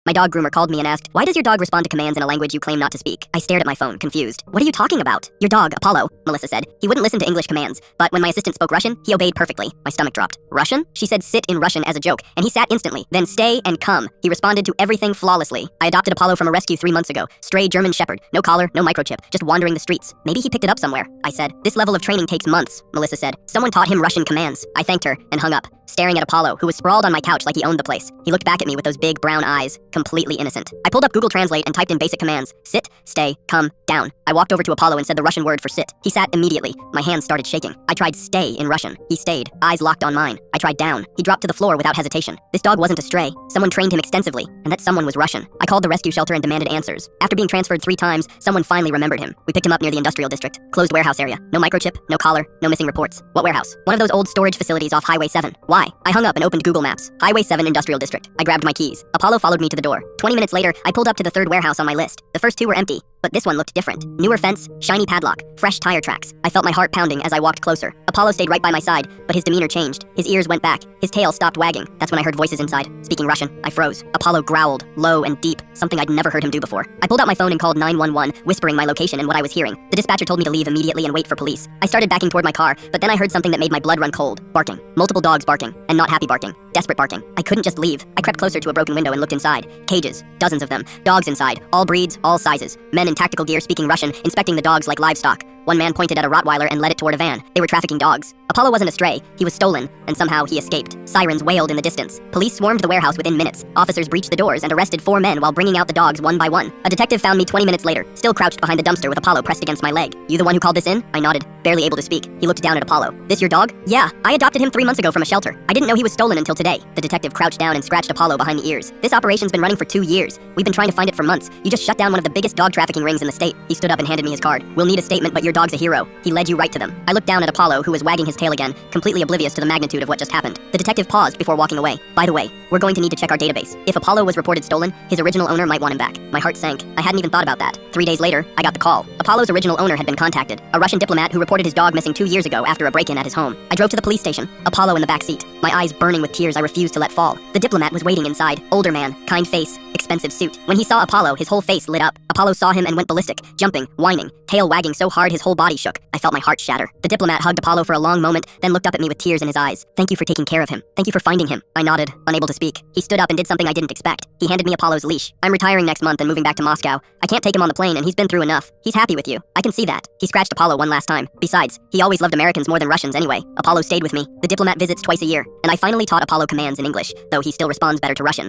My dog groomer called me and asked, "Why does your dog respond to commands in a language you claim not to speak?" I stared at my phone, confused. "What are you talking about?" "Your dog, Apollo," Melissa said. "He wouldn't listen to English commands, but when my assistant spoke Russian, he obeyed perfectly." My stomach dropped. "Russian?" She said sit in Russian as a joke, and he sat instantly. Then stay and come. He responded to everything flawlessly. I adopted Apollo from a rescue 3 months ago. Stray German Shepherd. No collar, no microchip, just wandering the streets. Maybe he picked it up somewhere, I said. "This level of training takes months," Melissa said. "Someone taught him Russian commands." I thanked her and hung up, staring at Apollo, who was sprawled on my couch like he owned the place. He looked back at me with those big brown eyes, completely innocent. I pulled up Google Translate and typed in basic commands. Sit, stay, come, down. I walked over to Apollo and said the Russian word for sit. He sat immediately. My hands started shaking. I tried stay in Russian. He stayed, eyes locked on mine. I tried down. He dropped to the floor without hesitation. This dog wasn't a stray. Someone trained him extensively, and that someone was Russian. I called the rescue shelter and demanded answers. After being transferred 3 times, someone finally remembered him. We picked him up near the industrial district. Closed warehouse area. No microchip, no collar, no missing reports. What warehouse? One of those old storage facilities off Highway 7. Why? I hung up and opened Google Maps. Highway 7 Industrial District. I grabbed my keys. Apollo followed me to the door. 20 minutes later, I pulled up to the 3rd warehouse on my list. The first 2 were empty, but this one looked different. Newer fence, shiny padlock, fresh tire tracks. I felt my heart pounding as I walked closer. Apollo stayed right by my side, but his demeanor changed. His ears went back. His tail stopped wagging. That's when I heard voices inside. Speaking Russian, I froze. Apollo growled, low and deep, something I'd never heard him do before. I pulled out my phone and called 911, whispering my location and what I was hearing. The dispatcher told me to leave immediately and wait for police. I started backing toward my car, but then I heard something that made my blood run cold. Barking. Multiple dogs barking, and not happy barking. Desperate barking. I couldn't just leave. I crept closer to a broken window and looked inside. Cages. Dozens of them. Dogs inside. All breeds, all sizes. Men in tactical gear speaking Russian, inspecting the dogs like livestock. One man pointed at a Rottweiler and led it toward a van. They were trafficking dogs. Apollo wasn't a stray. He was stolen, and somehow he escaped. Sirens wailed in the distance. Police swarmed the warehouse within minutes. Officers breached the doors and arrested 4 men while bringing out the dogs one by one. A detective found me 20 minutes later, still crouched behind the dumpster with Apollo pressed against my leg. "You the one who called this in?" I nodded, barely able to speak. He looked down at Apollo. "This your dog?" "Yeah, I adopted him 3 months ago from a shelter. I didn't know he was stolen until today." The detective crouched down and scratched Apollo behind the ears. "This operation's been running for 2 years. We've been trying to find it for months. You just shut down one of the biggest dog trafficking rings in the state." He stood up and handed me his card. "We'll need a statement, but your dog's a hero. He led you right to them." I looked down at Apollo, who was wagging his tail again, completely oblivious to the magnitude of what just happened. The detective paused before walking away. "By the way, we're going to need to check our database. If Apollo was reported stolen, his original owner might want him back." My heart sank. I hadn't even thought about that. 3 days later, I got the call. Apollo's original owner had been contacted, a Russian diplomat who reported his dog missing 2 years ago after a break-in at his home. I drove to the police station, Apollo in the back seat, my eyes burning with tears I refused to let fall. The diplomat was waiting inside. Older man, kind face, expensive suit. When he saw Apollo, his whole face lit up. Apollo saw him and went ballistic, jumping, whining, tail wagging so hard his whole body shook. I felt my heart shatter. The diplomat hugged Apollo for a long moment, then looked up at me with tears in his eyes. "Thank you for taking care of him. Thank you for finding him." I nodded, unable to speak. He stood up and did something I didn't expect. He handed me Apollo's leash. "I'm retiring next month and moving back to Moscow. I can't take him on the plane and he's been through enough. He's happy with you. I can see that." He scratched Apollo one last time. Besides, he always loved Americans more than Russians anyway. Apollo stayed with me. The diplomat visits twice a year, and I finally taught Apollo commands in English, though he still responds better to Russian.